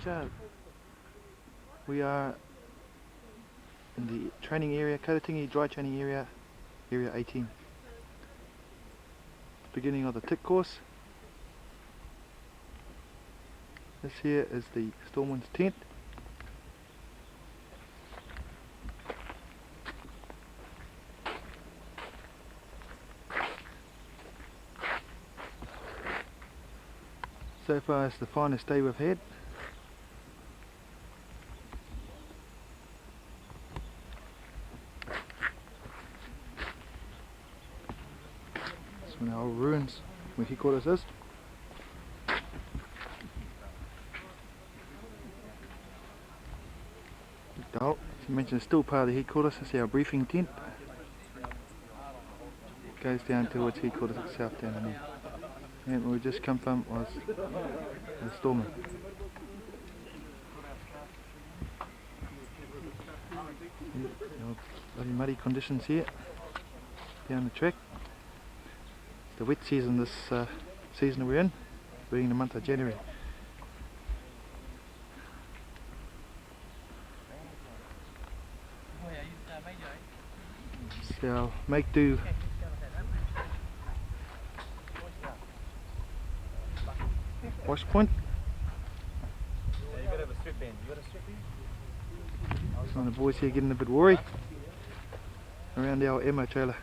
Pleasure. We are in the training area, Karatingi dry training area, area 18. Beginning of the tick course. This here is the Stormwind's tent. So far it's the finest day we've had. It's one of our ruins where headquarters is. Oh, as you mentioned, it's still part of the headquarters. This is our briefing tent. Goes down towards headquarters itself down in there. And where we just come from was the storming. Bloody muddy conditions here down the track. It's the wet season this season we're in, being the month of January. So make do wash point. Yeah, you gotta have a strip band. You got a strip band? Some of the boys here getting a bit worried around our ammo trailer.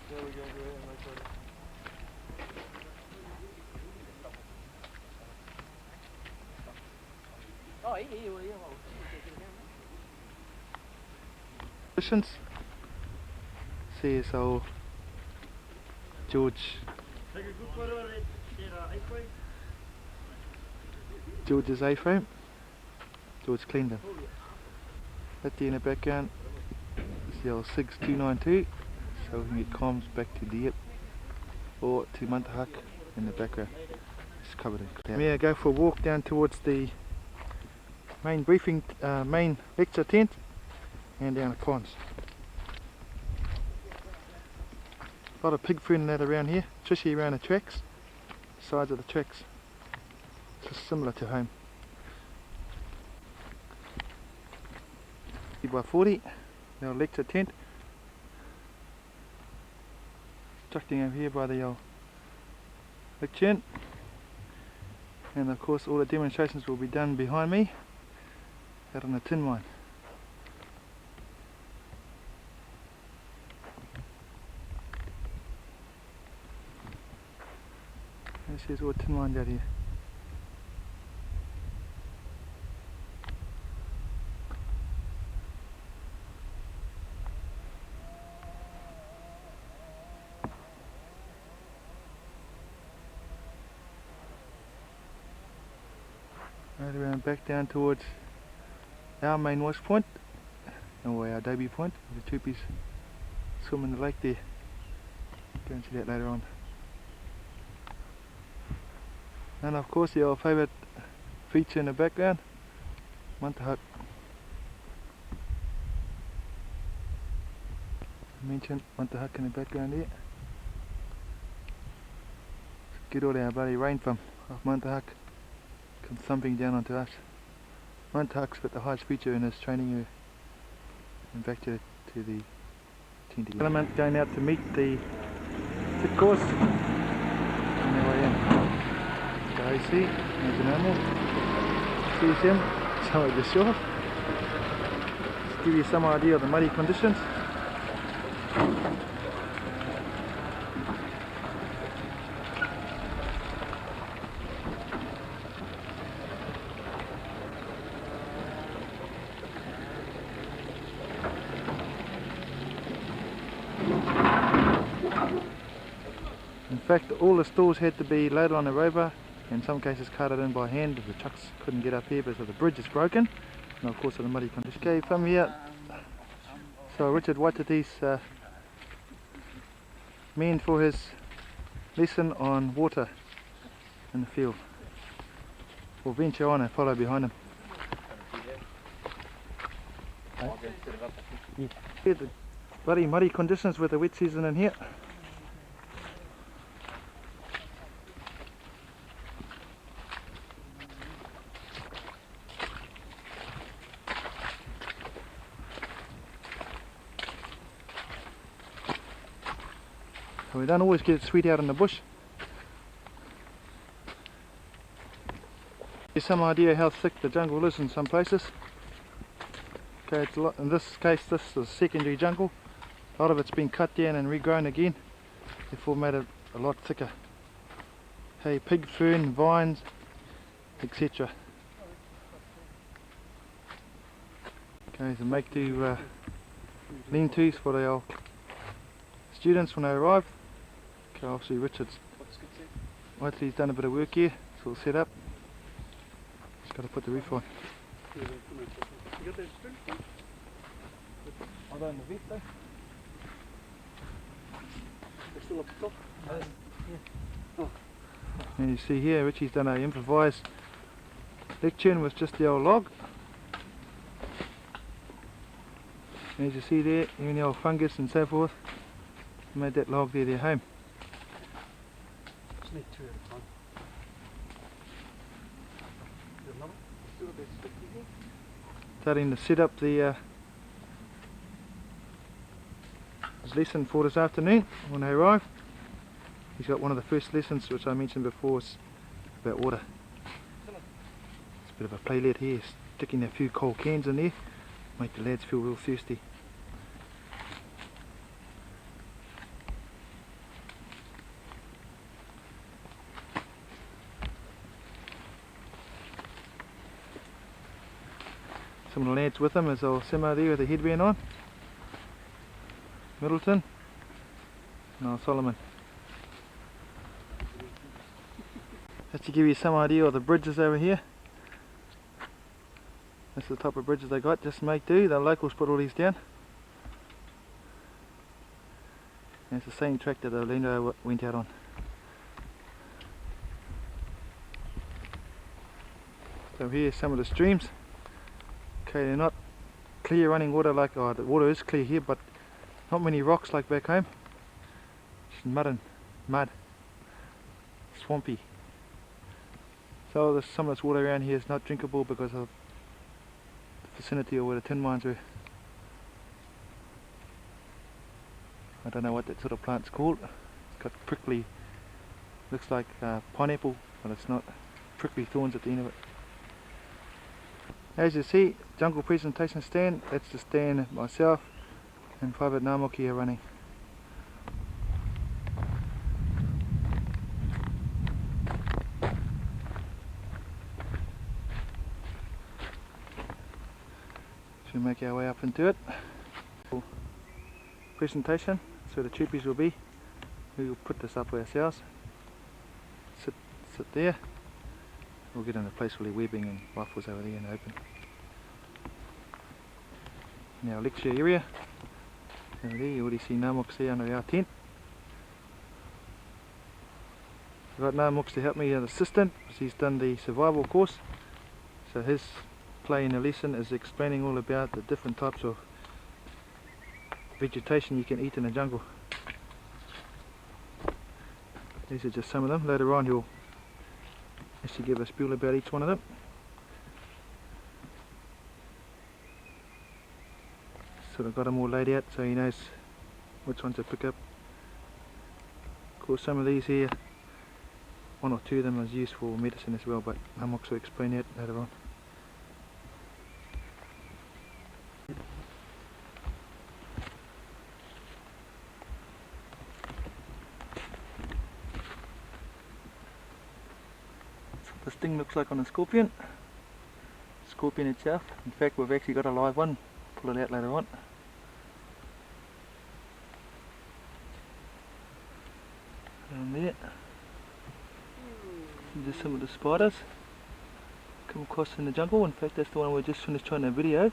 There we go, ammo trailer. Conditions. CSO George's A-frame. George cleaned them. That there in the background is the old SIGS 292, so we can get comms back to Dieppe or to Muntahak in the background. It's covered in cloud. We're going to go for a walk down towards the main briefing, main lecture tent and down the ponds. A lot of pig food and that around here, especially around the tracks, sides of the tracks. It's just similar to home. 40x40, our lecture tent. Tucked in over here by the old lectern. And of course all the demonstrations will be done behind me out on the tin mine. This is all tin mines out here. Right around back down towards our main wash point, or our Adobe point, the troopies swim in the lake there. Go and see that later on. And of course our favourite feature in the background, Muntahak. I mentioned Muntahak in the background here. Get all our bloody rain from off Muntahak come thumping down onto us. Muntahak's got the highest feature in this training area. And back to the tent again. Element going out to meet the course. And there I am. I see, there's an animal. Sees him, so I just shore. Just give you some idea of the muddy conditions. In fact, all the stores had to be loaded on a rover. In some cases carted in by hand if the trucks couldn't get up here because the bridge is broken, and of course of the muddy conditions. Okay, from here, so Richard Waititi's man for his lesson on water in the field. We'll venture on and follow behind him. Yeah, the bloody muddy conditions with the wet season in here. So we don't always get it sweet out in the bush. Here's some idea how thick the jungle is in some places. Okay, it's in this case this is secondary jungle. A lot of it's been cut down and regrown again. Therefore made it a lot thicker. Hey, pig fern, vines, etc. Okay, so make do lean-tos for the students when they arrive. Okay, obviously Richard's he's done a bit of work here, it's all set up. Just got to put the roof on. I don't the vet though. They're still up the top? Oh. And you see here, Richie's done an improvised lectern with just the old log. And as you see there, even the old fungus and so forth, made that log there their home. Just need 2 at a time. Starting to set up the his lesson for this afternoon when they arrive. He's got one of the first lessons which I mentioned before is about water. It's a bit of a playlet here, sticking a few cold cans in there, make the lads feel real thirsty. Some of the lads with him is old Simo there with the headband on, Middleton, and old Solomon. Just to give you some idea of the bridges over here. That's the type of bridges they got, just make do. The locals put all these down. And it's the same track that Orlando went out on. So here's some of the streams. Okay, they're not clear running water like, the water is clear here, but not many rocks like back home. Just mud, swampy. So some of this water around here is not drinkable because of the vicinity of where the tin mines were. I don't know what that sort of plant's called. It's got prickly, looks like pineapple, but it's not. Prickly thorns at the end of it. As you see, jungle presentation stand, that's the stand myself and Private Namoki are running. So we make our way up into it. Presentation, so the cheapies will be. We will put this up ourselves. Sit there. We'll get in a place where webbing and waffles over there and open. Now lecture area. Over there you already see Namoks there under our tent. I've got Namoks to help me as an assistant because he's done the survival course. So his play in the lesson is explaining all about the different types of vegetation you can eat in the jungle. These are just some of them. Later on he'll actually give a spiel about each one of them. Sort of got them all laid out so he knows which ones to pick up. Of course some of these here, 1 or 2 of them is used for medicine as well, but Namoks will explain that later on. This thing looks like on a scorpion. Scorpion itself. In fact, we've actually got a live one. Pull it out later on. And there. These are some of the spiders come across in the jungle. In fact, that's the one we just finished trying to video.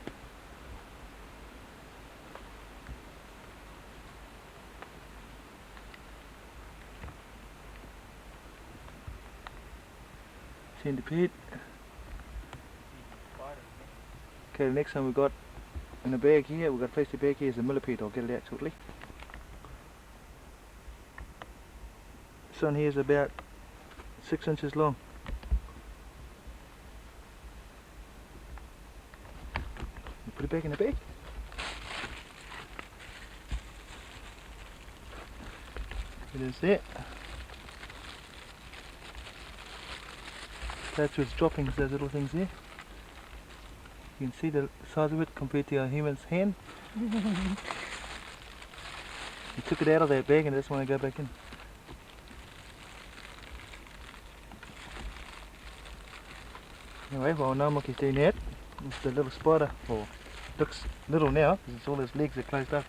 Centipede. Okay, the next one we've got in a bag here, we've got to place the bag here is a millipede. I'll get it out shortly. This one here is about 6 inches long. Put it back in the bag. It is there. That's what's dropping, those little things there. You can see the size of it compared to a human's hand. He took it out of that bag and just want to go back in. Anyway, while Namoki's doing that, it's the little spider, or looks little now because all his legs are closed up.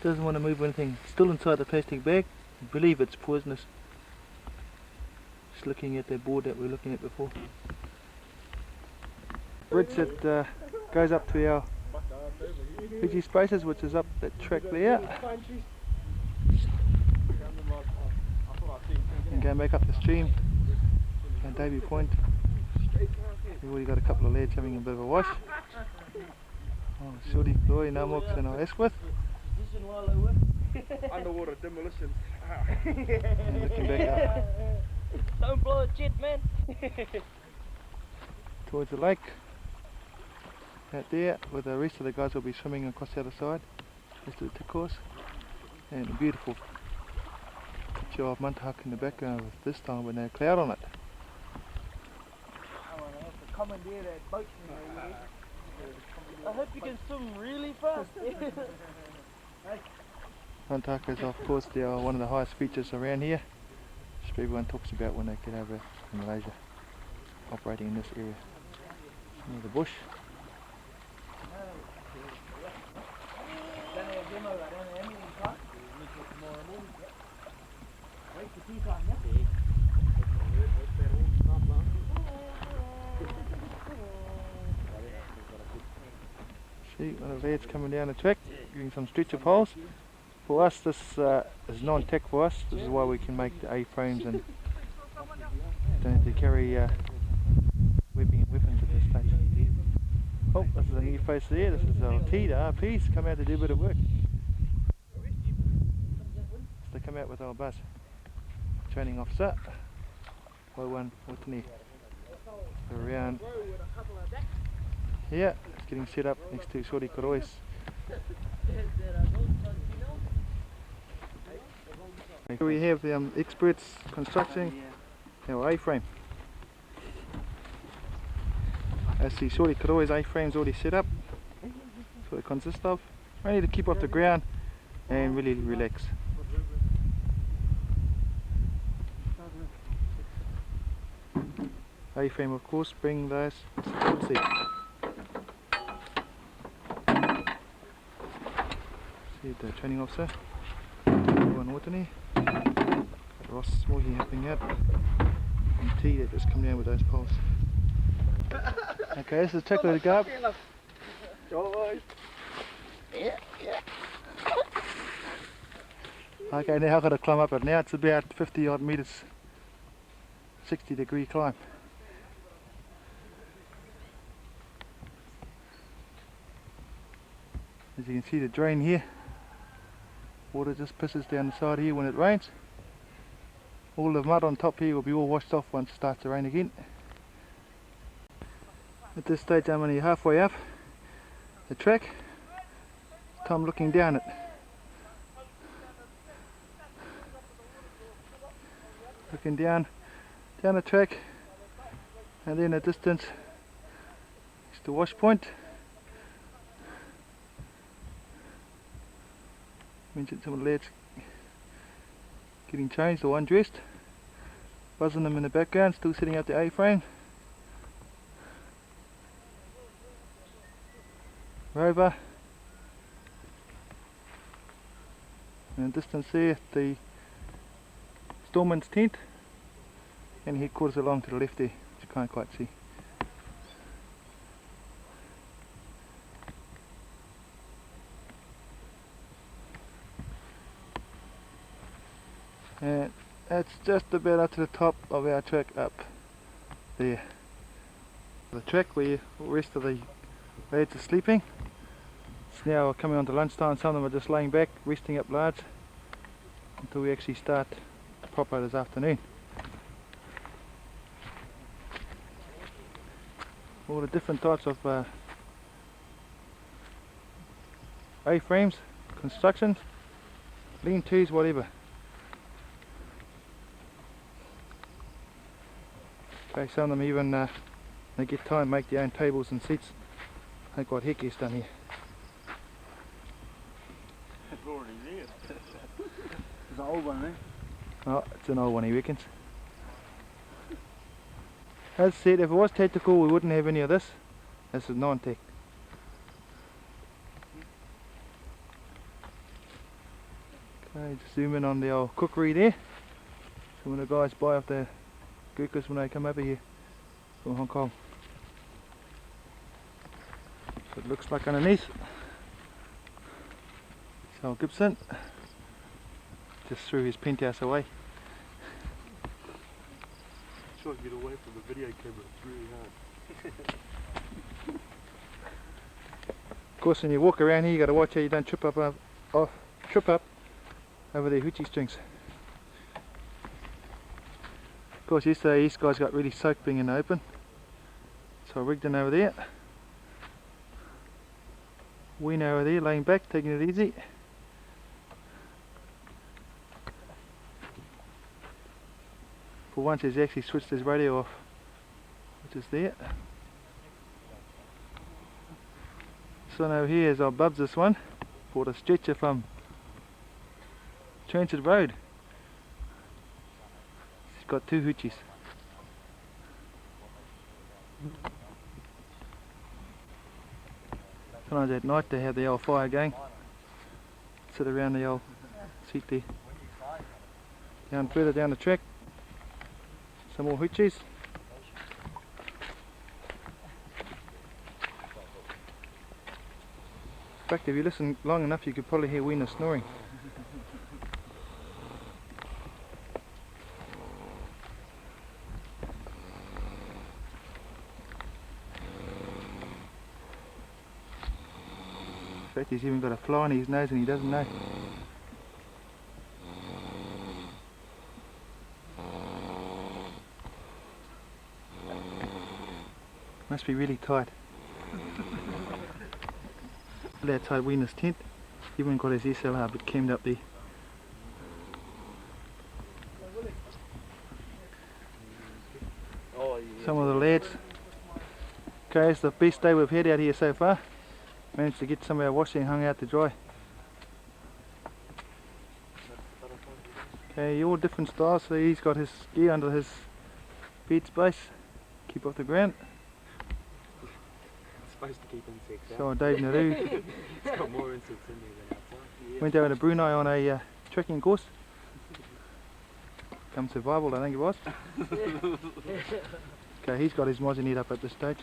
Doesn't want to move anything. Still inside the plastic bag. I believe it's poisonous. Just looking at that board that we were looking at before. Bridge that goes up to our Fiji Spaces, which is up that track there. And going back up the stream and Davy Point. We've already got a couple of lads having a bit of a wash. Oh, Shorty, Chloe, Namox and our Asquith. Underwater demolitions. And looking back up Don't blow a Jetman. towards the lake. Out there, where the rest of the guys will be swimming across the other side. Rest of the tick course. And a beautiful picture of Muntahak in the background with this time with no cloud on it. I want to have to commandeer that boat. I hope you can swim really fast. Muntahak is of course one of the highest features around here, which everyone talks about when they get over to Malaysia, operating in this area. Near the bush. See one of the lads coming down the track, getting some stretcher poles. For us, this is non-tech for us. This is why we can make the A-frames and don't have to carry weapons at this stage. Oh, this is a new face there. This is our T, the RPs, come out to do a bit of work. So they come out with our bus. Training officer, Y1 Watani. So around here, it's getting set up next to Shorty Korois. Here we have the experts constructing our A-frame. As the Shorty Koroi's A-frame's already set up. That's what it consists of. Only to keep off the ground and really relax. A-frame of course, bring those. Let's see. See the training officer, One Watani, Ross Smalley helping out, and T that just come down with those poles. Okay, this is chocolate to go up. Okay, now I've got to climb up it. Now it's about 50 odd metres, 60-degree climb. As you can see the drain here, water just pisses down the side here when it rains. All the mud on top here will be all washed off once it starts to rain again. At this stage I'm only halfway up the track. It's time looking down it. Looking down the track, and then a distance is the wash point. Mentioned some of the lads getting changed or undressed. Buzzing them in the background, still setting up the A-frame. Rover. And in the distance there, the storeman's tent. And headquarters along to the left there, which you can't quite see. And that's just about up to the top of our track up there. The track where the rest of the lads are sleeping. It's now coming on to lunchtime. Some of them are just laying back, resting up large until we actually start proper this afternoon. All the different types of A-frames, constructions, lean-tos, whatever. Okay, some of them even, they get time, make their own tables and seats. Ain't got heck is done here. It's already there. It's an old one, eh? Oh, it's an old one, he reckons. As said, if it was tactical, we wouldn't have any of this. This is non-tech. Okay, just zoom in on the old cookery there. So when the guys buy off the Gurkhas when they come over here from Hong Kong. So it looks like underneath. So Gibson just threw his penthouse away. Try to get away from the video camera, it's really hard. Of course, when you walk around here, you got to watch how you don't trip up over the hoochie strings. Of course, yesterday these guys got really soaked being in the open, so I rigged in over there. Weena over there, laying back, taking it easy. For once, he's actually switched his radio off, which is there. This one over here is our Bubs, this one. Bought a stretcher from Transit Road. He's got 2 hoochies. Sometimes at night they have the old fire going. Sit around the old seat there. Down further down the track. Some more hoochies. In fact, if you listen long enough, you could probably hear Weena snoring. In fact, he's even got a fly on his nose and he doesn't know. Must be really tight. Outside Weena's tent. He even got his SLR but cammed up there. Oh, yeah. Some of the lads. Okay, it's the best day we've had out here so far. Managed to get some of our washing hung out to dry. Okay, all different styles. So he's got his gear under his bed space. Keep off the ground. Supposed to keep insects out. So Dave Naru It's got more insects in there than outside. went over to Brunei on a trekking course. Come survival, I think it was. Okay, he's got his mozzie net up at this stage.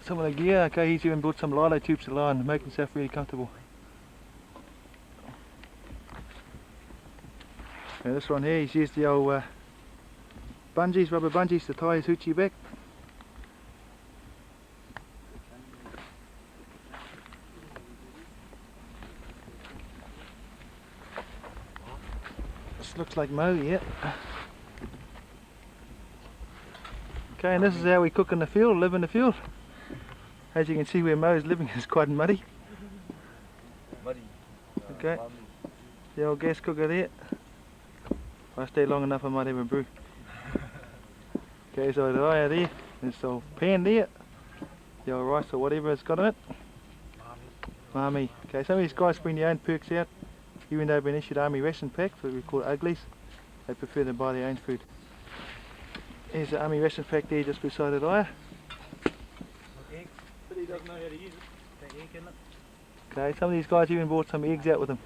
Some of the gear, okay, he's even bought some lilo tubes to lie on, make himself really comfortable. Now this one here, he's used the old bungees, rubber bungees to tie his hoochie back. This looks like Mo, yeah. Okay, and this is how we cook in the field, live in the field. As you can see, where Mo is living is quite muddy. Muddy. Okay, the old gas cooker there. If I stay long enough I might have a brew. Okay, so the eye there, there's the old pan there. The old rice or whatever it's got in it. Army. Okay, some of these guys bring their own perks out. Even though they've been issued army ration packs, what we call uglies, they prefer to buy their own food. Here's the army ration pack there just beside the eye. Eggs, but he doesn't know how to use it. That egg in it. Okay, some of these guys even brought some eggs out with them.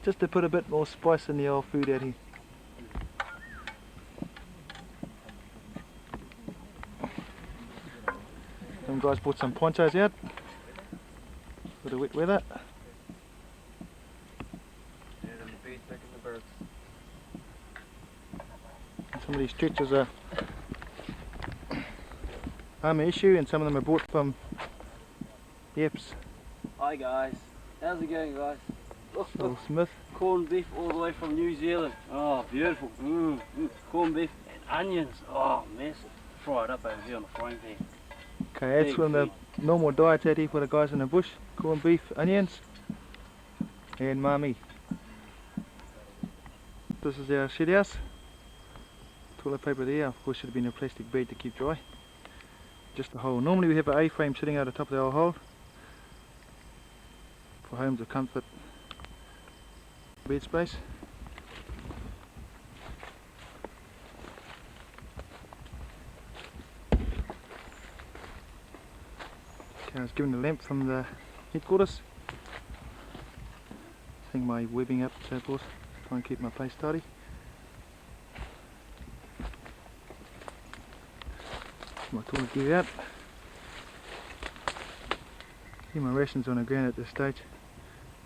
Just to put a bit more spice in the old food out here. Some guys brought some ponchos out for the wet weather. Some of these stretchers are army issue and some of them are bought from Yeps Hi guys, how's it going guys? or Smith. Corned beef all the way from New Zealand. Oh, beautiful. Corned beef and onions. Oh, mess. Fry it up over here on the frying pan. Okay, that's Big one of feet. the normal diets out here for the guys in the bush. Corned beef, onions and mami. This is our shed house. Toilet paper there, of course should have been a plastic bag to keep dry. Just a hole. Normally we have an A-frame sitting out the top of our hole for homes of comfort. Bed space. Okay, I was given a lamp from the headquarters. Hang my webbing up so forth. Try and keep my place tidy. My toilet gear out. Here my rations on the ground at this stage.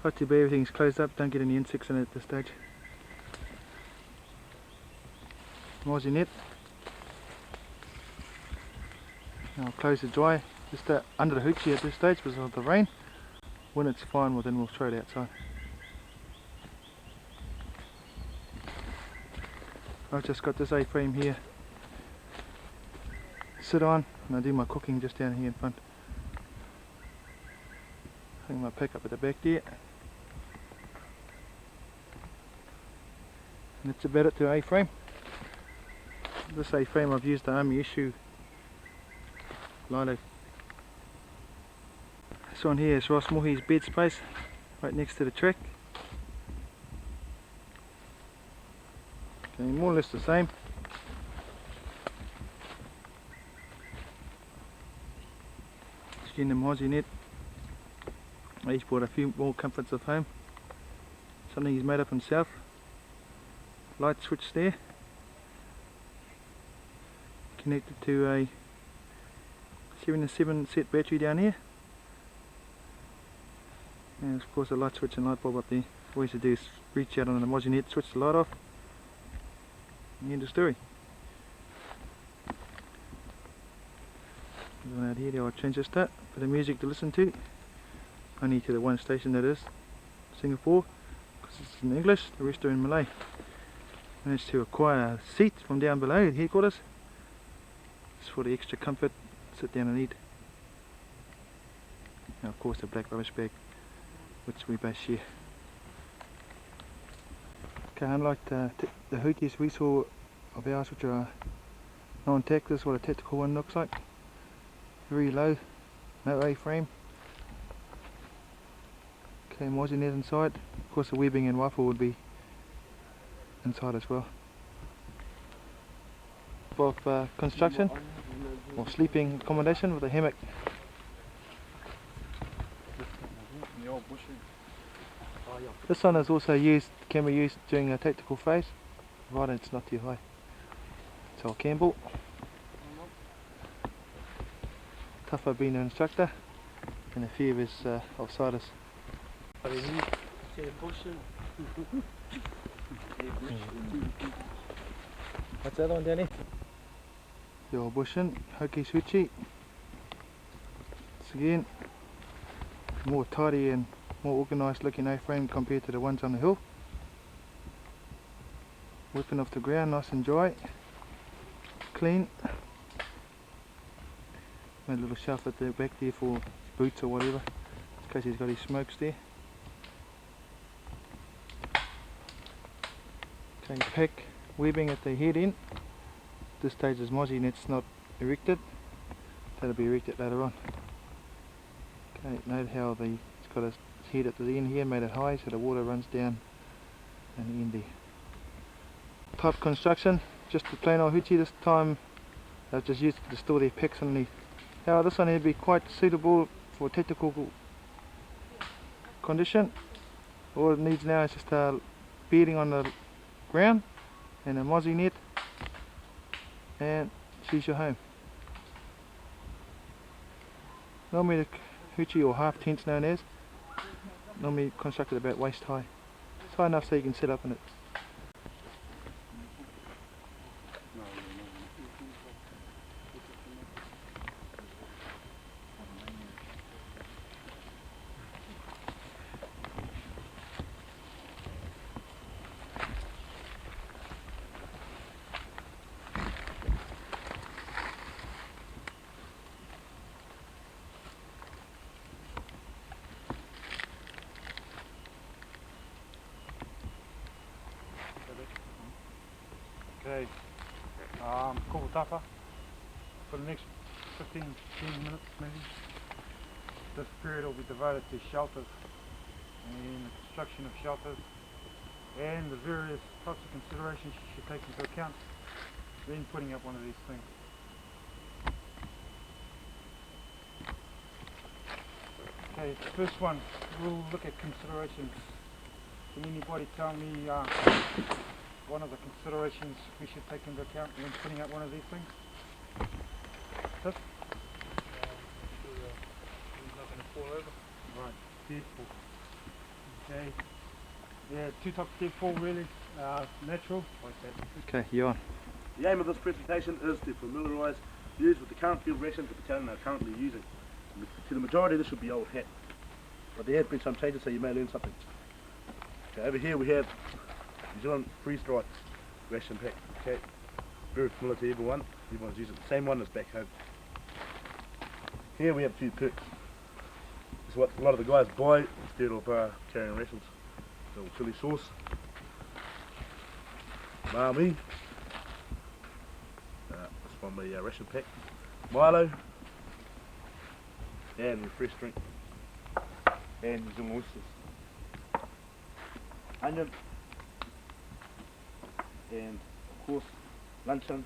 Got to be everything's closed up, don't get any insects in it at this stage. Mozzie net. Now I'll close the dry, just under the hoochie at this stage because of the rain. When it's fine, well then we'll throw it outside. I've just got this A-frame here sit on and I do my cooking just down here in front. Hang my pick up at the back there. And that's about it to A-frame. This A-frame I've used the army issue lilo. This one here is Ross Mohi's bed space right next to the track. Okay, more or less the same. Again the Mozzie net. He's brought a few more comforts of home. Something he's made up himself. Light switch there. Connected to a 7-7 set battery down here. And of course a light switch and light bulb up there. All you have to do is reach out on the Mozzie net, switch the light off. And end of story. One out here, the old transistor, bit of music to listen to. Only to the one station that is Singapore, because it's in English, the rest are in Malay. Managed to acquire a seat from down below at headquarters. Just for the extra comfort, sit down and eat. And of course the black rubbish bag, which we both share. Okay, unlike the hooties we saw of ours, which are non-tack, this is what a tactical one looks like. Very low, no A-frame. Okay, Mozzie net inside. Of course the webbing and rifle would be inside as well. Of construction or sleeping accommodation with a hammock. This one is also used, can be used during a tactical phase, provided it's not too high. So Campbell. Tougher being an instructor, and a few of his outsiders. What's the other one down here? The old bushing, Hoki Suchi. It's again more tidy and more organised looking A-frame compared to the ones on the hill. Whipping off the ground, nice and dry, clean. Made a little shelf at the back there for boots or whatever, in case he's got his smokes there. Okay, pack webbing at the head end. This stage is Mozzie net's not erected. That'll be erected later on. Okay, note how it's got a head at the end here, made it high so the water runs down and the end there. Type construction, just a plain old hoochie this time. I've just used it to store their packs underneath. Now this one would be quite suitable for tactical condition. All it needs now is just a bedding on the ground and a Mozzie net, and she's your home. Normally the hoochie or half tents known as, normally constructed about waist high. It's high enough so you can sit up in it. No, Kovotapa for the next 15 minutes maybe. This period will be devoted to shelters and the construction of shelters and the various types of considerations you should take into account when putting up one of these things. Okay, first one, we'll look at considerations. Can anybody tell me one of the considerations we should take into account when putting up one of these things? Tiff? He's not going to fall over. Right, deadfall. Okay. Yeah, two types of deadfall really. Natural. Okay, you on. The aim of this presentation is to familiarise viewers with the current field rations the battalion are currently using. To the majority this should be old hat, but there have been some changes so you may learn something. Okay, over here we have New Zealand freeze-dried ration pack. Okay, very familiar to everyone. Everyone's using the same one as back home. Here we have a few perks. This is what a lot of the guys buy instead of carrying rations. So chili sauce, Mami, that's from the ration pack, Milo, and refresh drink, and New Zealand oysters, onion, and of course luncheon,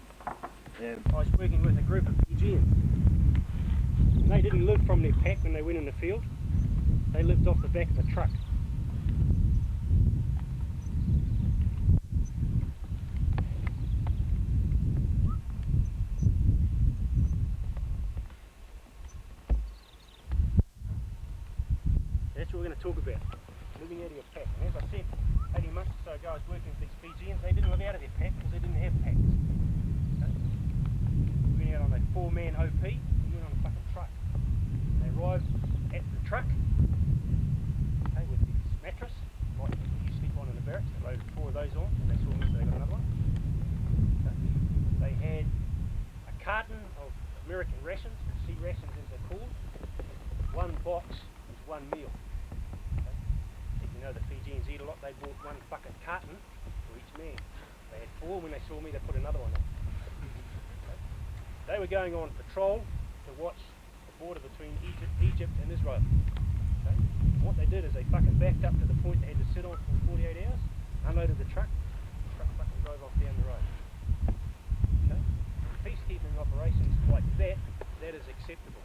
and I was working with a group of Fijians. They didn't live from their pack when they went in the field. They lived off the back of a truck. That's what we're going to talk about, living out of your pack. And as I said, 18 months or so ago I was working with these Fijians. They didn't live out of their pack because they didn't have packs. Okay? We went out on a 4-man OP, we went on a fucking truck. They arrived at the truck, okay, with this mattress, like you sleep on in the barracks. They loaded 4 of those on and they saw me, so they got another one. Okay? They had a carton of American rations, sea rations as they're called. 1 box is 1 meal. Okay? If you know the Fijians eat a lot, they bought 1 fucking carton for each man. They had 4, when they saw me they put another one on. Okay? They were going on patrol to watch the border between Egypt and Israel. Okay? And what they did is they fucking backed up to the point they had to sit on for 48 hours, unloaded the truck fucking drove off down the road. Okay? Peacekeeping operations like that is acceptable.